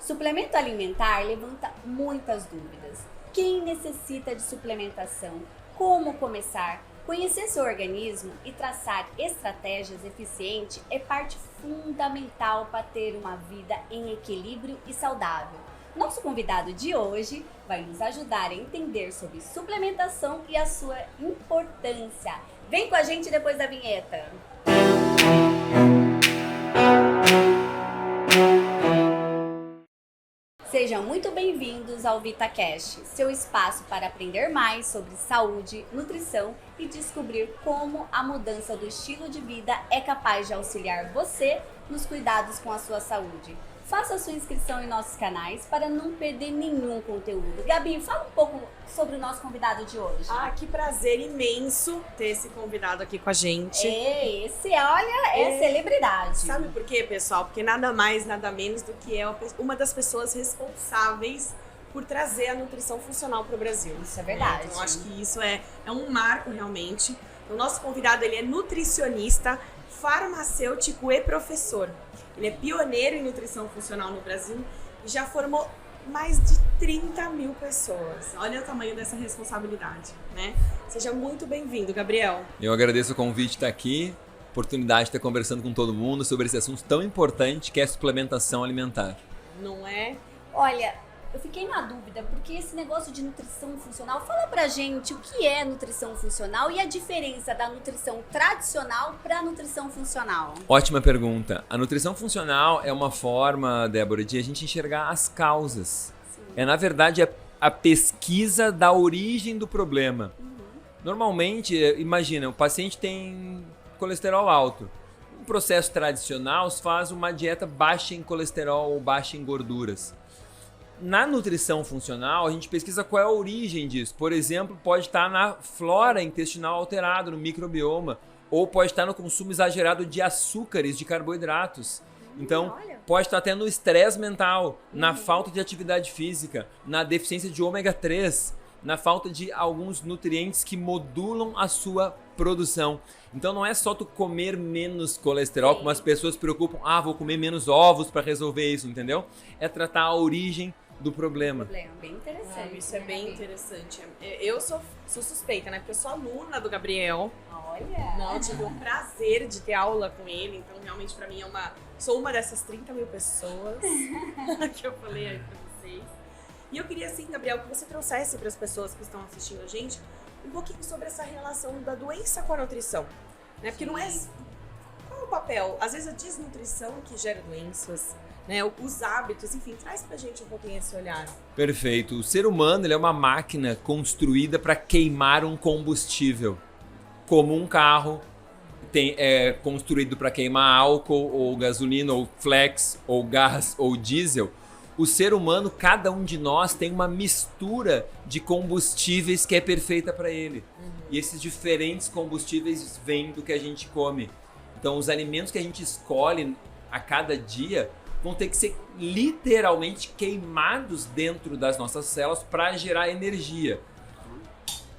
Suplemento alimentar levanta muitas dúvidas. Quem necessita de suplementação? Como começar? Conhecer seu organismo e traçar estratégias eficientes é parte fundamental para ter uma vida em equilíbrio e saudável. Nosso convidado de hoje vai nos ajudar a entender sobre suplementação e a sua importância. Vem com a gente depois da vinheta. Sejam muito bem-vindos ao VitaCast, seu espaço para aprender mais sobre saúde, nutrição e descobrir como a mudança do estilo de vida é capaz de auxiliar você nos cuidados com a sua saúde. Faça sua inscrição em nossos canais para não perder nenhum conteúdo. Gabi, fala um pouco sobre o nosso convidado de hoje. Ah, que prazer imenso ter esse convidado aqui com a gente. Esse, olha, é celebridade. Sabe por quê, pessoal? Porque nada mais, nada menos do que é uma das pessoas responsáveis por trazer a nutrição funcional para o Brasil. Isso é verdade. Então, eu acho que isso é um marco realmente. O nosso convidado, ele é nutricionista, farmacêutico e professor. Ele é pioneiro em nutrição funcional no Brasil e já formou mais de 30 mil pessoas. Olha o tamanho dessa responsabilidade, né? Seja muito bem-vindo, Gabriel. Eu agradeço o convite de estar aqui, oportunidade de estar conversando com todo mundo sobre esse assunto tão importante que é a suplementação alimentar. Não é? Olha, eu fiquei na dúvida, porque esse negócio de nutrição funcional, fala pra gente o que é nutrição funcional e a diferença da nutrição tradicional para a nutrição funcional. Ótima pergunta. A nutrição funcional é uma forma, Débora, de a gente enxergar as causas. Sim. Na verdade, a pesquisa da origem do problema. Normalmente, imagina, o paciente tem colesterol alto. Um processo tradicional faz uma dieta baixa em colesterol ou baixa em gorduras. Na nutrição funcional, a gente pesquisa qual é a origem disso. Por exemplo, pode estar na flora intestinal alterada, no microbioma, ou pode estar no consumo exagerado de açúcares, de carboidratos. Então, pode estar até no estresse mental, na falta de atividade física, na deficiência de ômega 3, na falta de alguns nutrientes que modulam a sua produção. Então não é só tu comer menos colesterol, como as pessoas se preocupam, vou comer menos ovos para resolver isso, entendeu? É tratar a origem do problema. Bem interessante. Isso é bem interessante. Eu sou suspeita, né? Porque eu sou aluna do Gabriel. Olha! Não, eu tive o prazer de ter aula com ele, então realmente pra mim sou uma dessas 30 mil pessoas que eu falei aí pra vocês. E eu queria, assim, Gabriel, que você trouxesse para as pessoas que estão assistindo a gente um pouquinho sobre essa relação da doença com a nutrição, né? Porque não é... Qual é o papel? Às vezes a desnutrição que gera doenças, né? Os hábitos, enfim, traz pra gente um pouquinho esse olhar. Perfeito. O ser humano, ele é uma máquina construída para queimar um combustível. Como um carro é construído para queimar álcool, ou gasolina, ou flex, ou gás, ou diesel. O ser humano, cada um de nós tem uma mistura de combustíveis que é perfeita para ele. E esses diferentes combustíveis vêm do que a gente come. Então, os alimentos que a gente escolhe a cada dia vão ter que ser literalmente queimados dentro das nossas células para gerar energia.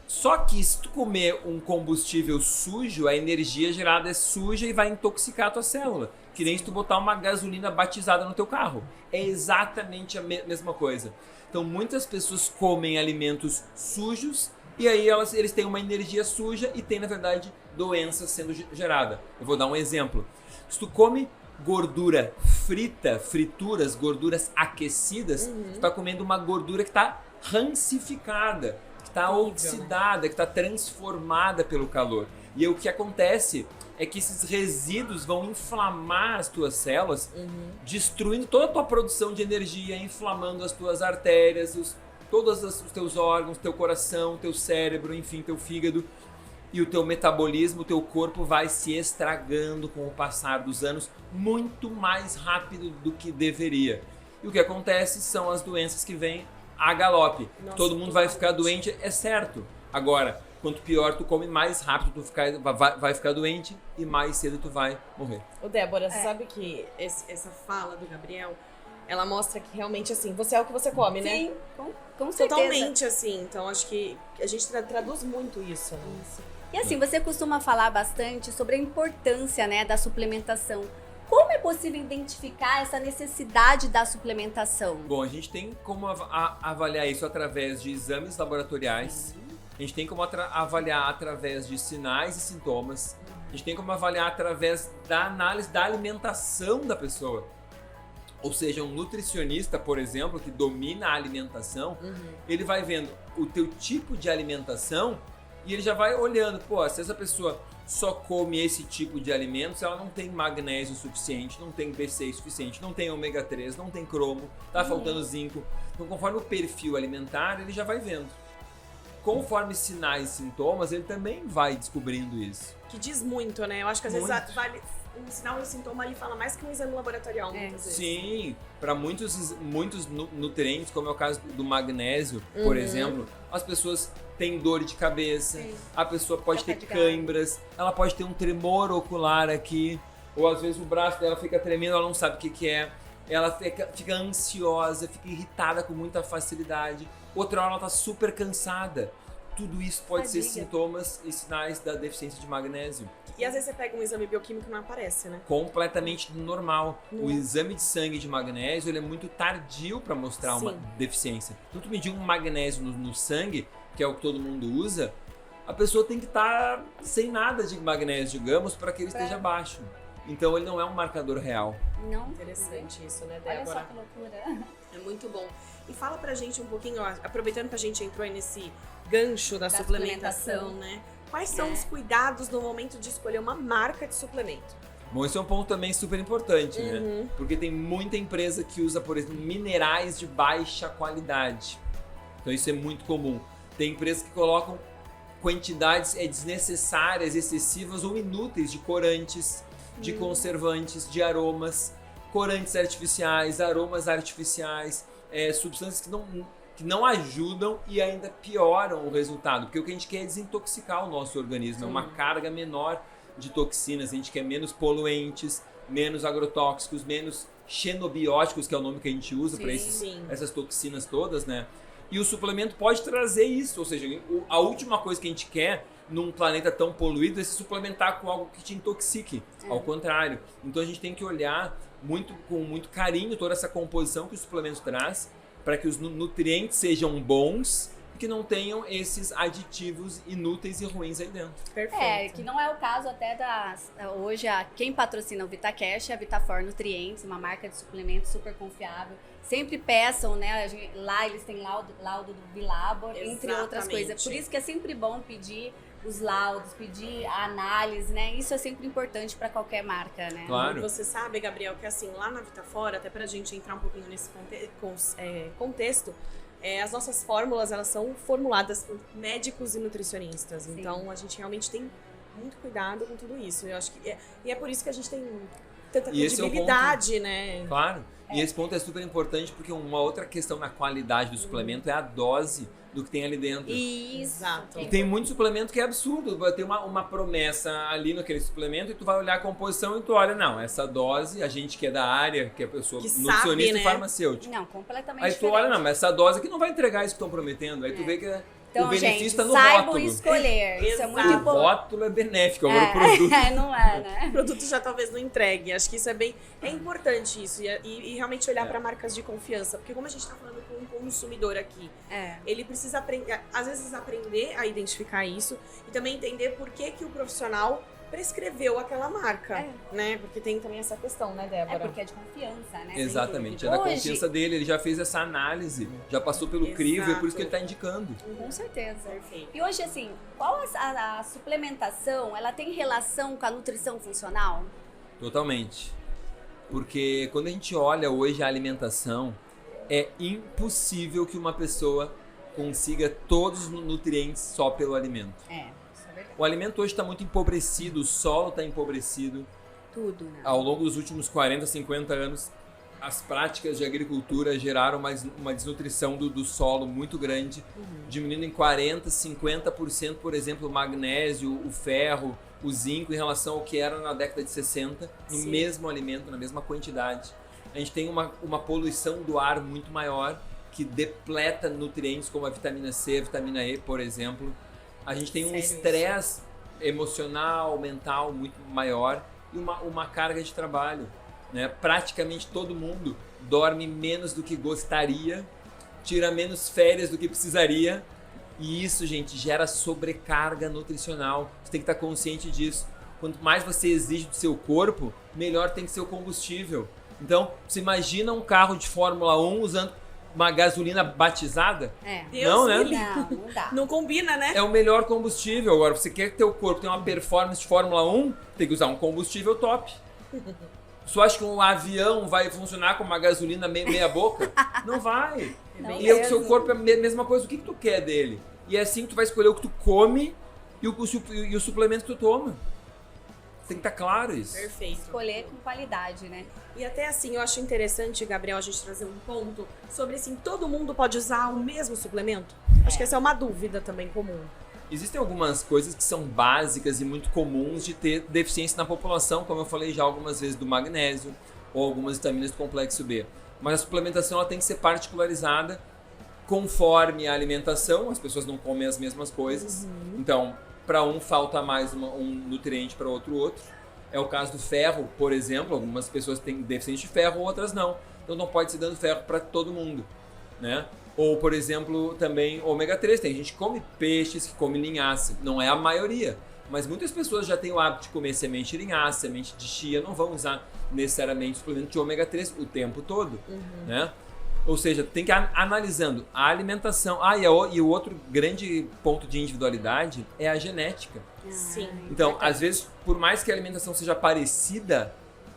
Só que se tu comer um combustível sujo, a energia gerada é suja e vai intoxicar a tua célula. Que nem se tu botar uma gasolina batizada no teu carro. É exatamente a mesma coisa. Então muitas pessoas comem alimentos sujos e aí eles têm uma energia suja e tem, na verdade, doença sendo gerada. Eu vou dar um exemplo. Se tu come gordura frita, frituras, gorduras aquecidas, tu está comendo uma gordura que está rancificada, que está oxidada, que está transformada pelo calor. E aí, o que acontece é que esses resíduos vão inflamar as tuas células, destruindo toda a tua produção de energia, inflamando as tuas artérias, todos os teus órgãos, teu coração, teu cérebro, enfim, teu fígado. E o teu metabolismo, o teu corpo vai se estragando com o passar dos anos muito mais rápido do que deveria. E o que acontece são as doenças que vêm a galope. Nossa, todo mundo vai ficar doente, é certo. Agora, quanto pior tu come, mais rápido tu vai ficar doente e mais cedo tu vai morrer. Ô Débora, você sabe que essa fala do Gabriel, ela mostra que realmente, assim, você é o que você come, né? Sim, com certeza. Totalmente, assim. Então, acho que a gente traduz muito isso. Né? E assim, você costuma falar bastante sobre a importância, né, da suplementação. Como é possível identificar essa necessidade da suplementação? Bom, a gente tem como avaliar isso através de exames laboratoriais, a gente tem como avaliar através de sinais e sintomas, a gente tem como avaliar através da análise da alimentação da pessoa. Ou seja, um nutricionista, por exemplo, que domina a alimentação, ele vai vendo o teu tipo de alimentação e ele já vai olhando, pô, se essa pessoa só come esse tipo de alimentos, ela não tem magnésio suficiente, não tem B6 suficiente, não tem ômega 3, não tem cromo, tá faltando zinco. Então, conforme o perfil alimentar, ele já vai vendo. Conforme sinais e sintomas, ele também vai descobrindo isso. Que diz muito, né? Eu acho que às vezes vale, um sinal e um sintoma ali fala mais que um exame laboratorial, muitas vezes. Sim, para muitos nutrientes, como é o caso do magnésio, por exemplo, as pessoas têm dor de cabeça, a pessoa pode ter câimbras, ela pode ter um tremor ocular aqui, ou às vezes o braço dela fica tremendo, ela não sabe o que é, ela fica ansiosa, fica irritada com muita facilidade, outra hora ela tá super cansada. Tudo isso pode ser sintomas e sinais da deficiência de magnésio. E às vezes você pega um exame bioquímico e não aparece, né? Completamente normal. O exame de sangue de magnésio ele é muito tardio para mostrar uma deficiência. Então, tu medir um magnésio no sangue, que é o que todo mundo usa, a pessoa tem que estar sem nada de magnésio, digamos, para que ele esteja baixo. Então, ele não é um marcador real. Não. Interessante isso, né, Débora? Olha só que loucura. É muito bom. E fala pra gente um pouquinho, ó, aproveitando que a gente entrou aí nesse gancho da suplementação, né? Quais são os cuidados no momento de escolher uma marca de suplemento? Bom, esse é um ponto também super importante, né? Porque tem muita empresa que usa, por exemplo, minerais de baixa qualidade. Então isso é muito comum. Tem empresas que colocam quantidades desnecessárias, excessivas ou inúteis de corantes, de conservantes, de aromas, corantes artificiais, aromas artificiais, substâncias que não ajudam e ainda pioram o resultado. Porque o que a gente quer é desintoxicar o nosso organismo, é uma carga menor de toxinas, a gente quer menos poluentes, menos agrotóxicos, menos xenobióticos, que é o nome que a gente usa para essas toxinas todas, né? E o suplemento pode trazer isso, ou seja, a última coisa que a gente quer num planeta tão poluído é se suplementar com algo que te intoxique, ao contrário. Então a gente tem que olhar com muito carinho toda essa composição que o suplemento traz, para que os nutrientes sejam bons e que não tenham esses aditivos inúteis e ruins aí dentro. Perfeito. Que não é o caso até hoje, quem patrocina o VitaCash é a Vitafor Nutrientes, uma marca de suplemento super confiável. Sempre peçam, né? Lá eles têm laudo do Vilabor, entre outras coisas. Por isso que é sempre bom pedir os laudos, pedir a análise, né? Isso é sempre importante para qualquer marca, né? Claro. E você sabe, Gabriel, que assim, lá na Vitafor, até pra gente entrar um pouquinho nesse contexto, as nossas fórmulas, elas são formuladas por médicos e nutricionistas. Sim. Então, a gente realmente tem muito cuidado com tudo isso. Eu acho que é por isso que a gente tem tanta credibilidade, né? Claro. E esse ponto é super importante porque uma outra questão na qualidade do suplemento é a dose do que tem ali dentro. Exato. E tem muito suplemento que é absurdo. Vai ter uma promessa ali naquele suplemento e tu vai olhar a composição e tu olha, não, essa dose, a gente que é da área, que é a pessoa nutricionista, né? E farmacêutico. Não, completamente aí tu olha, não, mas essa dose aqui não vai entregar isso que estão prometendo. Aí tu vê que então, o benefício está no saibam rótulo. Escolher. Isso é muito O importante. rótulo é benéfico, agora o produto... não é, né? O produto já talvez não entregue. Acho que isso é importante isso. E realmente olhar para marcas de confiança. Porque como a gente está falando com um consumidor aqui, ele precisa aprender, às vezes aprender a identificar isso e também entender por que o profissional prescreveu aquela marca, né? Porque tem também essa questão, né, Débora? É porque é de confiança, né? Exatamente, é da confiança dele, ele já fez essa análise, já passou pelo crivo, é por isso que ele está indicando. Com certeza. Perfeito. E hoje, assim, qual a suplementação, ela tem relação com a nutrição funcional? Totalmente. Porque quando a gente olha hoje a alimentação, é impossível que uma pessoa consiga todos os nutrientes só pelo alimento. O alimento hoje está muito empobrecido, o solo está empobrecido. Tudo, né? Ao longo dos últimos 40, 50 anos, as práticas de agricultura geraram uma desnutrição do solo muito grande, diminuindo em 40%, 50%, por exemplo, o magnésio, o ferro, o zinco em relação ao que era na década de 60, no mesmo alimento, na mesma quantidade. A gente tem uma poluição do ar muito maior, que depleta nutrientes como a vitamina C, a vitamina E, por exemplo. A gente tem um estresse emocional, mental muito maior e uma carga de trabalho. né? Praticamente todo mundo dorme menos do que gostaria, tira menos férias do que precisaria. E isso, gente, gera sobrecarga nutricional. Você tem que estar consciente disso. Quanto mais você exige do seu corpo, melhor tem que ser o combustível. Então, você imagina um carro de Fórmula 1 usando uma gasolina batizada? Deus Não, né? Não dá. Não combina, né? É o melhor combustível. Agora, você quer que teu corpo tenha uma performance de Fórmula 1, tem que usar um combustível top. Você acha que um avião vai funcionar com uma gasolina meia boca? Não vai. Não E o mesmo. seu corpo é a mesma coisa. O que tu quer dele? E é assim que tu vai escolher o que tu come e o suplemento que tu toma. Tem que estar claro isso. Perfeito. Escolher com qualidade, né? E até assim, eu acho interessante, Gabriel, a gente trazer um ponto sobre assim, todo mundo pode usar o mesmo suplemento? Acho que essa é uma dúvida também comum. Existem algumas coisas que são básicas e muito comuns de ter deficiência na população, como eu falei já algumas vezes do magnésio ou algumas vitaminas do complexo B. Mas a suplementação ela tem que ser particularizada conforme a alimentação, as pessoas não comem as mesmas coisas. Então, para um falta mais um nutriente, para outro. É o caso do ferro, por exemplo, algumas pessoas têm deficiência de ferro, outras não. Então não pode ser dando ferro para todo mundo, né? Ou, por exemplo, também ômega 3. Tem gente que come peixes, que come linhaça. Não é a maioria, mas muitas pessoas já têm o hábito de comer semente de linhaça, semente de chia, não vão usar necessariamente suplemento de ômega 3 o tempo todo, né? Ou seja, tem que ir analisando a alimentação. E o outro grande ponto de individualidade é a genética. Sim. Então, às vezes, por mais que a alimentação seja parecida,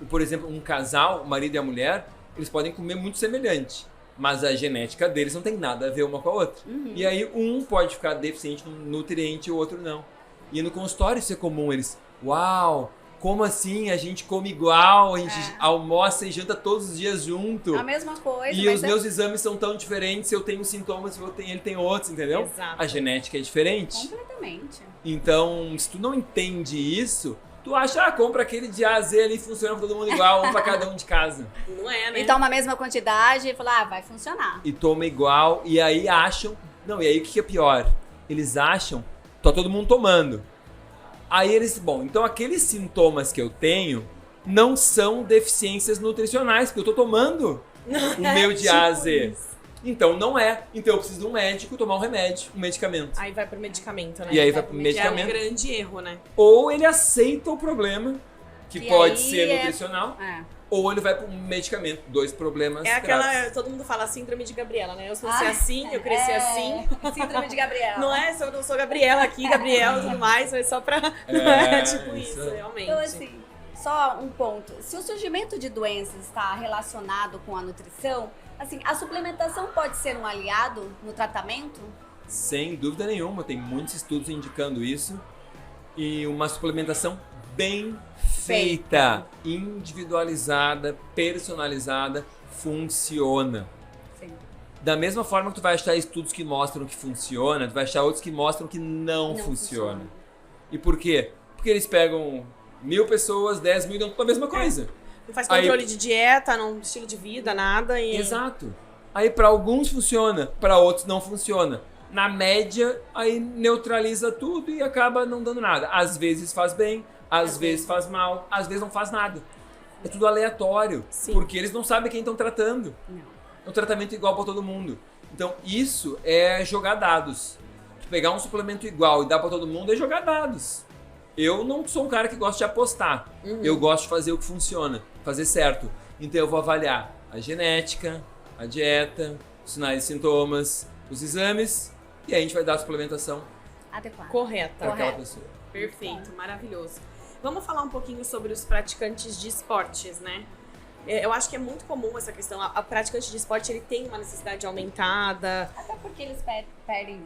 por exemplo, um casal, o marido e a mulher, eles podem comer muito semelhante, mas a genética deles não tem nada a ver uma com a outra. E aí, um pode ficar deficiente num nutriente e o outro não. E no consultório isso é comum, eles... Uau! Como assim? A gente come igual, a gente almoça e janta todos os dias junto. A mesma coisa. E mas os meus exames são tão diferentes, eu tenho sintomas, ele tem outros, entendeu? Exato. A genética é diferente. Completamente. Então, se tu não entende isso, tu acha, compra aquele de A a Z ali, funciona pra todo mundo igual, um pra cada um de casa. Não é, né? Então, uma mesma quantidade e falar, vai funcionar. E toma igual, e aí acham... Não, e aí o que é pior? Eles acham, tá todo mundo tomando. Aí eles, bom, então aqueles sintomas que eu tenho não são deficiências nutricionais, porque eu tô tomando o meu de A a Z. Então não é. Então eu preciso de um médico tomar um remédio, um medicamento. Aí vai pro medicamento, né? E aí vai pro medicamento. Que é um grande erro, né? Ou ele aceita o problema, que pode aí ser nutricional, ou ele vai para um medicamento. Dois problemas É aquela, graves. todo mundo fala síndrome de Gabriela, né? Eu nasci assim, eu cresci assim. Síndrome de Gabriela. Não é? Eu não sou Gabriela aqui, Gabriel e tudo mais, mas só pra... não é tipo isso, realmente. Então, assim, só um ponto. Se o surgimento de doenças está relacionado com a nutrição, assim, a suplementação pode ser um aliado no tratamento? Sem dúvida nenhuma, tem muitos estudos indicando isso. E uma suplementação bem feita, individualizada, personalizada, funciona. Sim. Da mesma forma que tu vai achar estudos que mostram que funciona, tu vai achar outros que mostram que não funciona. E por quê? Porque eles pegam 1.000 pessoas, 10.000 e dão tudo a mesma coisa. Não faz controle de dieta, não estilo de vida, nada. E... Exato. Aí para alguns funciona, para outros não funciona. Na média, aí neutraliza tudo e acaba não dando nada. Às vezes faz bem, às vezes faz mal, às vezes não faz nada. É tudo aleatório, porque eles não sabem quem estão tratando. Não. É um tratamento igual para todo mundo. Então isso é jogar dados. Tu pegar um suplemento igual e dar para todo mundo é jogar dados. Eu não sou um cara que gosta de apostar. Eu gosto de fazer o que funciona, fazer certo. Então eu vou avaliar a genética, a dieta, os sinais e sintomas, os exames, e aí a gente vai dar a suplementação Adequado. Correta. para aquela pessoa. Perfeito, maravilhoso. Vamos falar um pouquinho sobre os praticantes de esportes, né? Eu acho que é muito comum essa questão. A praticante de esporte, ele tem uma necessidade aumentada. Até porque eles perdem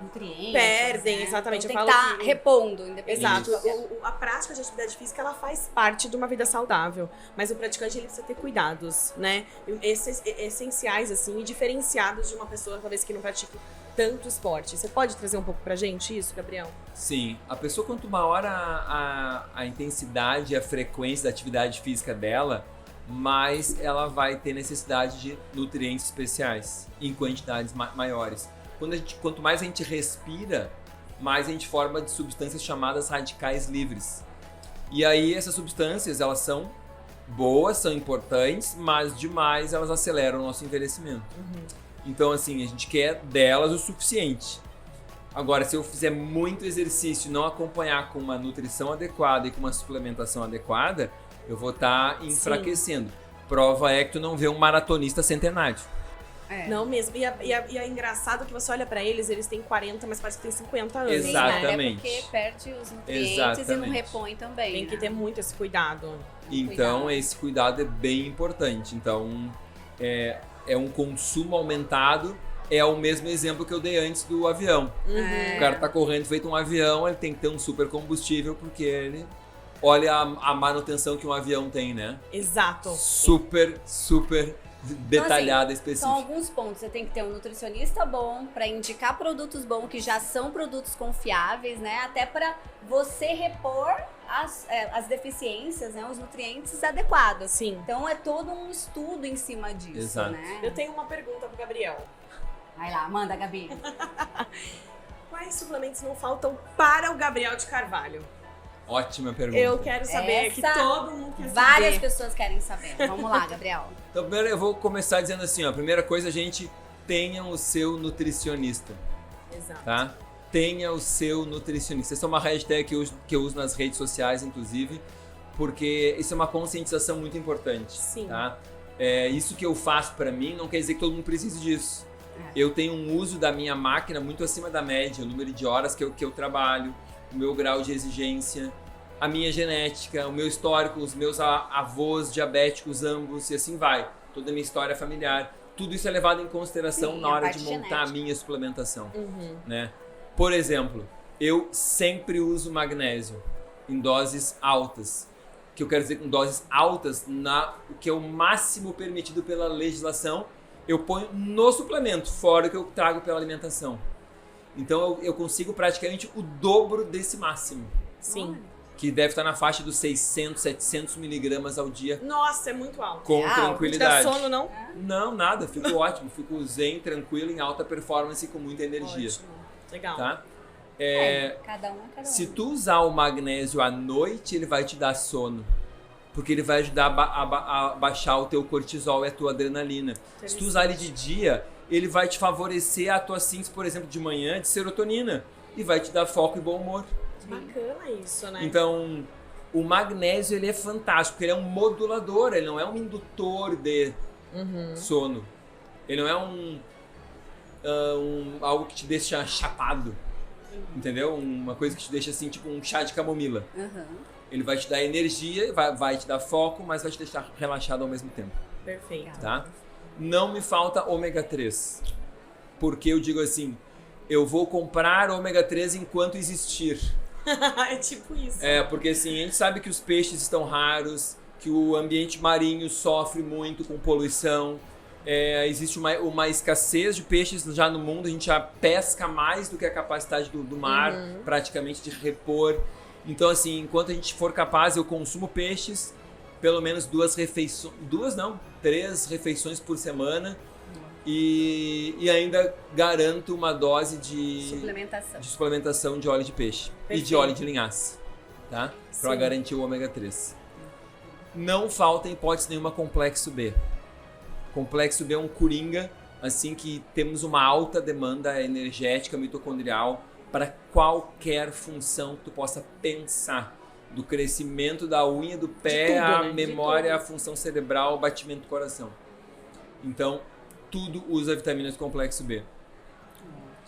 nutrientes. Perdem, né? exatamente. Então, Eu tem que falo estar que- repondo, independente. Exato. de qualquer- A prática de atividade física, ela faz parte de uma vida saudável. Mas o praticante, ele precisa ter cuidados, né? Essenciais, assim, e diferenciados de uma pessoa, talvez, que não pratique tanto esporte. Você pode trazer um pouco pra gente isso, Gabriel? Sim, a pessoa quanto maior a intensidade e a frequência da atividade física dela, mais ela vai ter necessidade de nutrientes especiais em quantidades maiores. Quanto mais a gente respira, mais a gente forma de substâncias chamadas radicais livres. E aí essas substâncias, elas são boas, são importantes, mas demais elas aceleram o nosso envelhecimento. Então, assim, a gente quer delas o suficiente. Agora, se eu fizer muito exercício e não acompanhar com uma nutrição adequada e com uma suplementação adequada, eu vou estar enfraquecendo. Prova é que tu não vê um maratonista centenário. Não mesmo. E é engraçado que você olha pra eles têm 40, mas parece que tem 50 anos. Exatamente. Né? Porque perde os nutrientes e não repõe também. Tem que ter muito esse cuidado. Então, esse cuidado é bem importante. Então, é um consumo aumentado. É o mesmo exemplo que eu dei antes do avião. O cara tá correndo feito um avião, ele tem que ter um super combustível, porque ele... Olha a manutenção que um avião tem, né? Exato. Super detalhada, específica. São alguns pontos. Você tem que ter um nutricionista bom para indicar produtos bons, que já são produtos confiáveis, né? Até para você repor as deficiências, né? Os nutrientes adequados. Sim. Então é todo um estudo em cima disso, Exato. né? Eu tenho uma pergunta pro Gabriel. Vai lá, manda, Gabi. Quais suplementos não faltam para o Gabriel de Carvalho? Ótima pergunta. Eu quero saber, que todo mundo quer saber. Várias pessoas querem saber. Vamos lá, Gabriel. Então, primeiro eu vou começar dizendo assim, ó. A primeira coisa, gente, tenha o seu nutricionista. Exato. Tá? Tenha o seu nutricionista. Essa é uma hashtag que eu uso nas redes sociais, inclusive, porque isso é uma conscientização muito importante. Sim. Tá? Isso que eu faço pra mim não quer dizer que todo mundo precise disso. Eu tenho um uso da minha máquina muito acima da média, o número de horas que eu trabalho, o meu grau de exigência, a minha genética, o meu histórico, os meus avós diabéticos ambos, e assim vai. Toda a minha história familiar. Tudo isso é levado em consideração na hora de montar genética. A minha suplementação. Né? Por exemplo, eu sempre uso magnésio em doses altas. O que eu quero dizer com doses altas, o que é o máximo permitido pela legislação, eu ponho no suplemento, fora o que eu trago pela alimentação. Então eu consigo praticamente o dobro desse máximo. Sim. Que deve estar na faixa dos 600, 700 miligramas ao dia. Nossa, é muito alto. Com tranquilidade. Não te dá sono, não? Não, nada. Fico ótimo. Fico zen, tranquilo, em alta performance e com muita energia. Ótimo. Legal. Tá? Cada um é cada um. Se tu usar o magnésio à noite, ele vai te dar sono. Porque ele vai ajudar a baixar o teu cortisol e a tua adrenalina. Se tu usar ele de dia, ele vai te favorecer a tua síntese, por exemplo, de manhã, de serotonina. E vai te dar foco e bom humor. Bacana isso, né? Então, o magnésio ele é fantástico, porque ele é um modulador, ele não é um indutor de sono. Ele não é algo que te deixa chapado, entendeu? Uma coisa que te deixa assim, tipo um chá de camomila. Ele vai te dar energia, vai te dar foco, mas vai te deixar relaxado ao mesmo tempo. Perfeito. Tá? Não me falta ômega 3, porque eu digo assim, eu vou comprar ômega 3 enquanto existir. É tipo isso. Porque assim, a gente sabe que os peixes estão raros, que o ambiente marinho sofre muito com poluição, existe uma escassez de peixes já no mundo, a gente já pesca mais do que a capacidade do mar, praticamente, de repor. Então assim, enquanto a gente for capaz, eu consumo peixes, pelo menos 3 refeições por semana, e ainda garanto uma dose de suplementação de óleo de peixe. Perfeito. E de óleo de linhaça, tá? Para garantir o ômega 3. Não falta em hipótese nenhuma complexo B. Complexo B é um coringa, assim, que temos uma alta demanda energética mitocondrial para qualquer função que tu possa pensar. Do crescimento da unha do pé, a memória, a função cerebral, o batimento do coração. Então, tudo usa vitaminas do complexo B.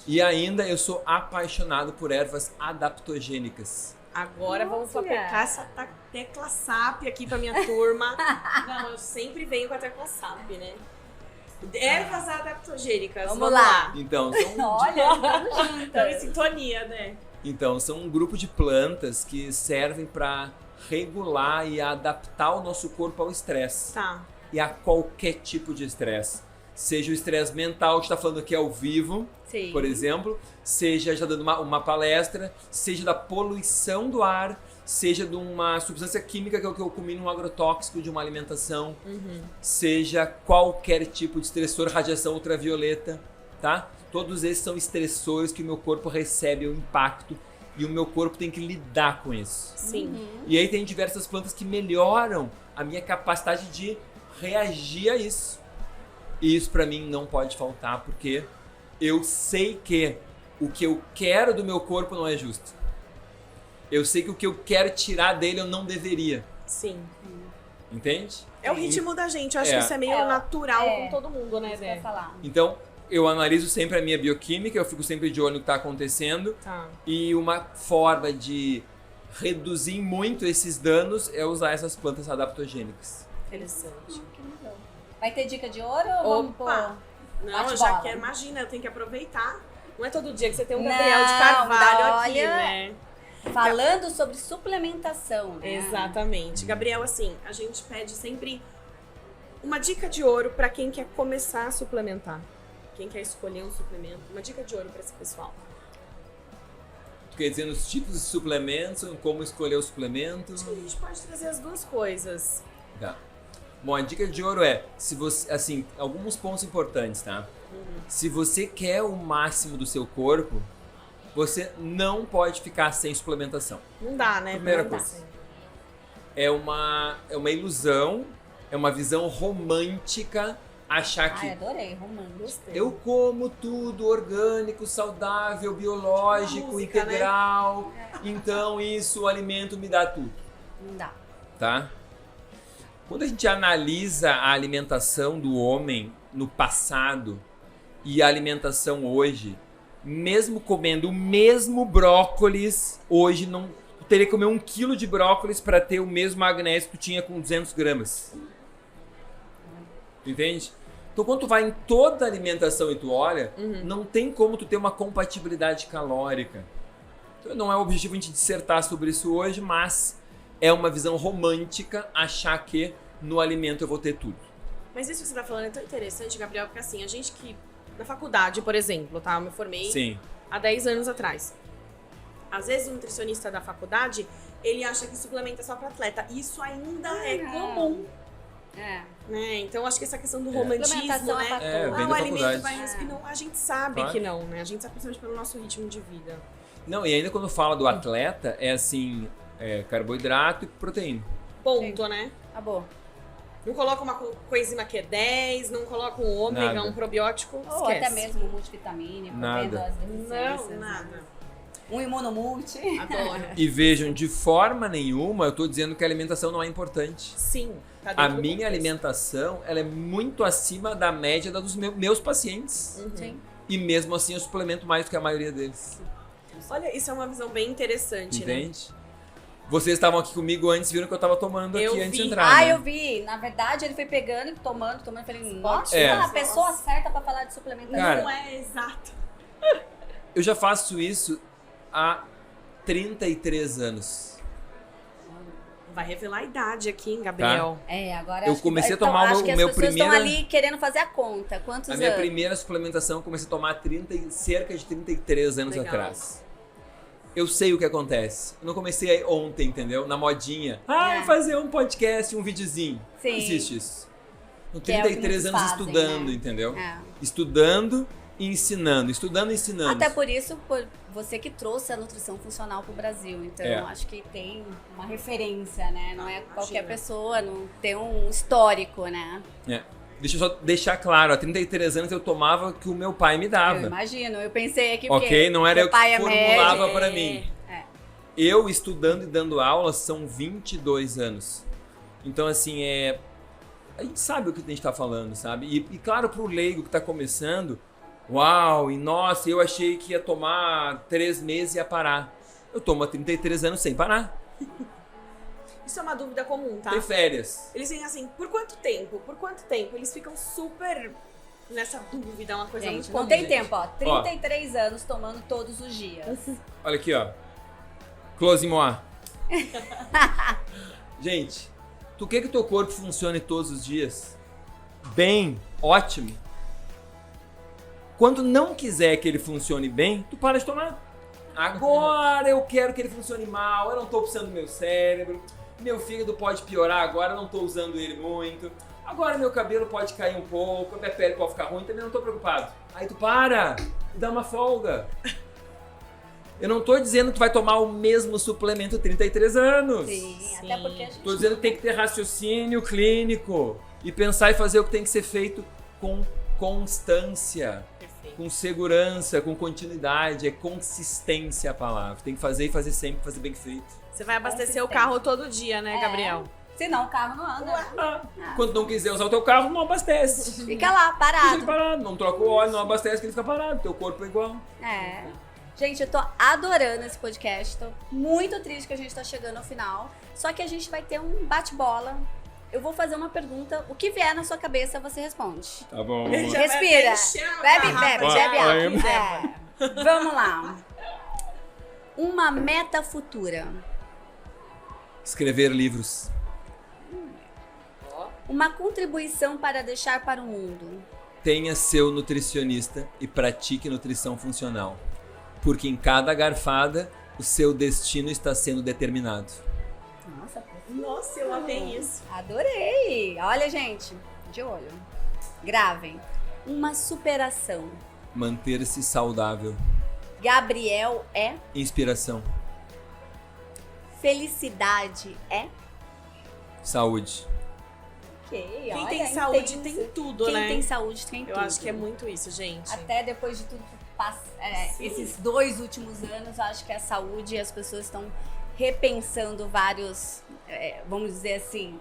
E ainda eu sou apaixonado por ervas adaptogênicas. Agora vamos aplicar essa tecla SAP aqui pra minha turma. Não, eu sempre venho com a tecla SAP, né? Ervas adaptogênicas. Vamos lá. Então, olha, estamos em sintonia, né? Então, são um grupo de plantas que servem para regular e adaptar o nosso corpo ao estresse. Tá. E a qualquer tipo de estresse. Seja o estresse mental, que está falando aqui ao vivo, por exemplo, seja já dando uma palestra, seja da poluição do ar, seja de uma substância química que eu comi num agrotóxico de uma alimentação, seja qualquer tipo de estressor, radiação ultravioleta, tá? Todos esses são estressores que o meu corpo recebe o impacto e o meu corpo tem que lidar com isso. Sim. E aí tem diversas plantas que melhoram a minha capacidade de reagir a isso. E isso pra mim não pode faltar, porque eu sei que o que eu quero do meu corpo não é justo. Eu sei que o que eu quero tirar dele eu não deveria. Sim. Entende? É o ritmo da gente. Eu acho que isso é meio natural com todo mundo, né, Isso que eu ia Dé? falar. Então, eu analiso sempre a minha bioquímica, eu fico sempre de olho no que está acontecendo. Tá. E uma forma de reduzir muito esses danos é usar essas plantas adaptogênicas. Interessante. Que legal. Vai ter dica de ouro ou vamos pôr? Opa! Não, eu Bate já bola. quero, imagina, eu tenho que aproveitar. Não é todo dia que você tem um Gabriel de Não, Carvalho aqui, olha, né? Falando sobre suplementação, né? Exatamente. Gabriel, assim, a gente pede sempre uma dica de ouro pra quem quer começar a suplementar. Quem quer escolher um suplemento. Uma dica de ouro pra esse pessoal. Tu quer dizer nos tipos de suplementos, como escolher o suplemento? Acho que a gente pode trazer as duas coisas. Tá. Bom, a dica de ouro é, se você, assim, alguns pontos importantes, tá? Se você quer o máximo do seu corpo, você não pode ficar sem suplementação. Não dá, né? Primeira Não dá. coisa. É uma ilusão, é uma visão romântica achar que Ai, adorei, romântico. eu como tudo orgânico, saudável, biológico, Música, integral, então isso, o alimento me dá tudo, Não dá. tá? Quando a gente analisa a alimentação do homem no passado e a alimentação hoje, mesmo comendo o mesmo brócolis, hoje não teria que comer 1 quilo de brócolis para ter o mesmo magnésio que tu tinha com 200 gramas. Tu entende? Então quando tu vai em toda a alimentação e tu olha, não tem como tu ter uma compatibilidade calórica. Então não é o objetivo a gente dissertar sobre isso hoje, mas é uma visão romântica achar que no alimento eu vou ter tudo. Mas isso que você tá falando é tão interessante, Gabriel, porque assim, a gente que... Na faculdade, por exemplo, tá? Eu me formei Sim. há 10 anos atrás. Às vezes o nutricionista da faculdade, ele acha que suplementa só para atleta. Isso ainda é comum, É. né? Então acho que essa questão do romantismo, Suplementação é pra né? todos. vem O da alimento faculdade. vai respirar. Não, a gente sabe Claro. que não, né? A gente sabe principalmente pelo nosso ritmo de vida. Não, e ainda quando fala do atleta, é assim, carboidrato e proteína. Ponto, né? Acabou. Não coloca uma coenzima Q10, não coloca um ômega, Nada. um probiótico, Ou esquece. até mesmo um multivitamínico, Nada. vendo as deficiências. Não, nada. Um imunomulti. Adoro. E vejam, de forma nenhuma eu tô dizendo que a alimentação não é importante. Sim. Tá dentro A do minha contexto. alimentação, ela é muito acima da média dos meus pacientes. Sim. E mesmo assim eu suplemento mais do que a maioria deles. Olha, isso é uma visão bem interessante, né? Entende? Vocês estavam aqui comigo antes, viram que eu tava tomando Eu aqui antes de vi. entrar. né? Eu vi. Na verdade, ele foi pegando e tomando. Eu falei, nossa, É. a pessoa certa pra falar de suplementação. Cara, Não é exato. Eu já faço isso há 33 anos. Vai revelar a idade aqui, hein, Gabriel? Agora Eu acho comecei que, a tomar acho o que as meu pessoas primeiro- estão ali querendo fazer a conta. Quantos A minha anos? primeira suplementação eu comecei a tomar cerca de 33 anos Legal. atrás. Eu sei o que acontece. Eu não comecei aí ontem, entendeu? Na modinha. É. Fazer um podcast, um videozinho. Sim. Não existe isso. Com Que é o que 33 muitos anos fazem, estudando, né? entendeu? É. Estudando e ensinando. Estudando e ensinando. Até por isso, você que trouxe a nutrição funcional pro Brasil. Então, É. acho que tem uma referência, né? Não é qualquer Imagina. pessoa, não tem um histórico, né? Deixa eu só deixar claro, há 33 anos eu tomava o que o meu pai me Eu dava. imagino. Eu pensei aqui Ok? Não era meu eu que pai é formulava médico. pra mim. É. Eu estudando e dando aulas são 22 anos. Então, assim, a gente sabe o que a gente tá falando, sabe? E claro, pro leigo que tá começando, uau, e nossa, eu achei que ia tomar 3 meses e ia parar. Eu tomo há 33 anos sem parar. Isso é uma dúvida comum, tá? Tem férias. Eles dizem assim, por quanto tempo? Por quanto tempo? Eles ficam super nessa dúvida, é uma coisa Gente, muito não comum. tem gente. tempo, ó. 33 anos tomando todos os dias. Olha aqui, ó. Close moi. Gente, tu quer que teu corpo funcione todos os dias? Bem, ótimo. Quando não quiser que ele funcione bem, tu para de tomar. Agora eu quero que ele funcione mal, eu não tô precisando do meu cérebro, meu fígado pode piorar agora, eu não tô usando ele muito. Agora meu cabelo pode cair um pouco, minha pele pode ficar ruim, também não tô preocupado. Aí tu para e dá uma folga. Eu não tô dizendo que tu vai tomar o mesmo suplemento 33 anos. Sim, até porque a gente... Tô dizendo que tem que ter raciocínio clínico e pensar e fazer o que tem que ser feito com constância, com segurança, com continuidade. É consistência a palavra. Tem que fazer e fazer sempre, fazer bem feito. Você vai abastecer o carro todo dia, né, Gabriel? Senão o carro não anda. Quando não quiser usar o teu carro, não abastece. Fica lá, Deixa ele parado. parado. Não troca o óleo, não abastece, que ele fica parado. Teu corpo é igual. É. Gente, eu tô adorando esse podcast. Tô muito triste que a gente tá chegando ao final. Só que a gente vai ter um bate-bola. Eu vou fazer uma pergunta. O que vier na sua cabeça, você responde. Tá bom. Respira. Bebe água. É. Vamos lá. Uma meta futura. Escrever livros. Uma contribuição para deixar para o mundo. Tenha seu nutricionista e pratique nutrição funcional. Porque em cada garfada, o seu destino está sendo determinado. Nossa, eu amei isso. Adorei. Olha, gente, de olho. Gravem. Uma superação. Manter-se saudável. Gabriel é. Inspiração. Felicidade é. Saúde. Ok, Quem olha, tem saúde intenso. tem tudo, Quem né? tem saúde tem Eu tudo. acho que é muito isso, gente. Até depois de tudo que passa, Sim. esses 2 últimos anos, eu acho que a saúde, as pessoas estão repensando vários, vamos dizer assim,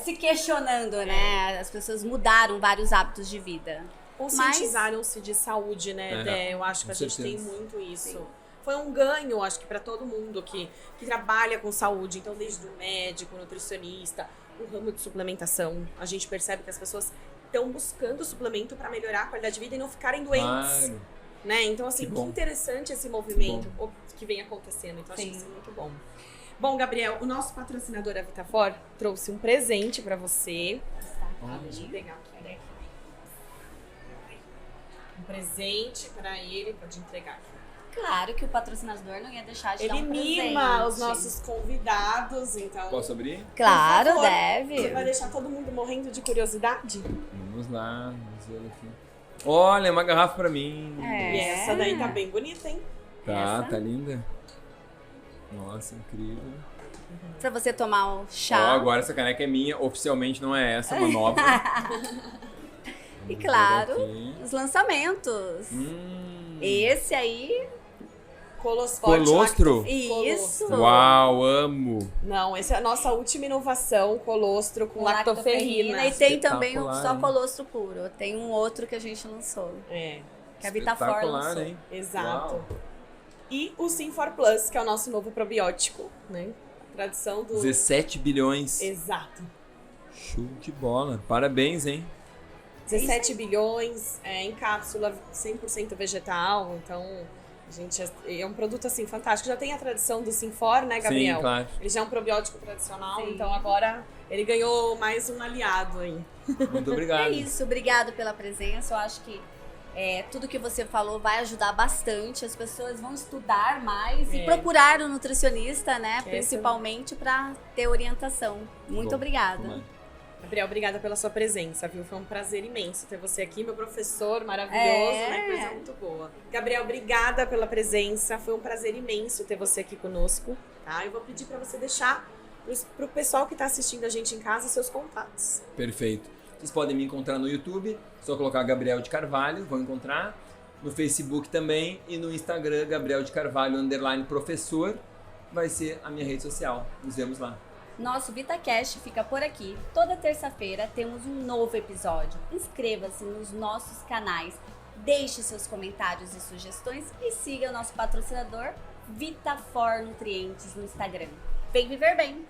se questionando, né? As pessoas mudaram vários hábitos de vida. Conscientizaram-se de saúde, né, Dé? Eu acho que a gente tem muito isso. Foi um ganho, acho que para todo mundo que trabalha com saúde. Então, desde o médico, o nutricionista, o ramo de suplementação, a gente percebe que as pessoas estão buscando suplemento para melhorar a qualidade de vida e não ficarem doentes. Claro. Né? Então, assim, que interessante esse movimento que vem acontecendo. Então, acho que isso é muito bom. Bom, Gabriel, o nosso patrocinador, a Vitafor, trouxe um presente para você. Deixa eu pegar aqui. Um presente para ele, pode entregar aqui. Claro que o patrocinador não ia deixar de dar um presente. Ele mima os nossos convidados, então... Posso abrir? Claro, por favor, deve. Você vai deixar todo mundo morrendo de curiosidade? Vamos lá, vamos ver aqui. Olha, uma garrafa pra mim. É. E essa daí tá bem bonita, hein? Tá, Essa? tá linda. Nossa, incrível. Pra você tomar um Ó, chá. agora essa caneca é minha, oficialmente não é essa, é uma nova. E claro, Aqui. os lançamentos. Esse aí, Colosforte. Colostro? isso. Uau, amo. Não, essa é a nossa última inovação, colostro com lactoferrina. E tem também o Espetacular, só hein? colostro puro. Tem um outro que a gente lançou. É, Que a Vitafor Espetacular, lançou. hein? exato. Uau. E o Synfor Plus, que é o nosso novo probiótico, né? Tradição do... 17 bilhões. Exato. Show de bola. Parabéns, hein? 17 bilhões, em cápsula 100% vegetal, então, gente, é um produto, assim, fantástico. Já tem a tradição do Synfor, né, Gabriel? Sim, claro. Ele já é um probiótico tradicional, Sim. então agora ele ganhou mais um aliado aí. Muito obrigado. É isso, obrigado pela presença. Eu acho que tudo que você falou vai ajudar bastante. As pessoas vão estudar mais e procurar um nutricionista, né? Principalmente para ter orientação. Muito Bom, obrigada. tomara. Gabriel, obrigada pela sua presença, viu? Foi um prazer imenso ter você aqui, meu professor maravilhoso, né? Coisa muito boa. Gabriel, obrigada pela presença. Foi um prazer imenso ter você aqui conosco, tá? Eu vou pedir para você deixar pro pessoal que tá assistindo a gente em casa seus contatos. Perfeito. Vocês podem me encontrar no YouTube, só colocar Gabriel de Carvalho, vão encontrar. No Facebook também e no Instagram, Gabriel de Carvalho, _professor, vai ser a minha rede social. Nos vemos lá. Nosso VitaCast fica por aqui. Toda terça-feira temos um novo episódio. Inscreva-se nos nossos canais, deixe seus comentários e sugestões e siga o nosso patrocinador Vitafor Nutrientes no Instagram. Vem viver bem!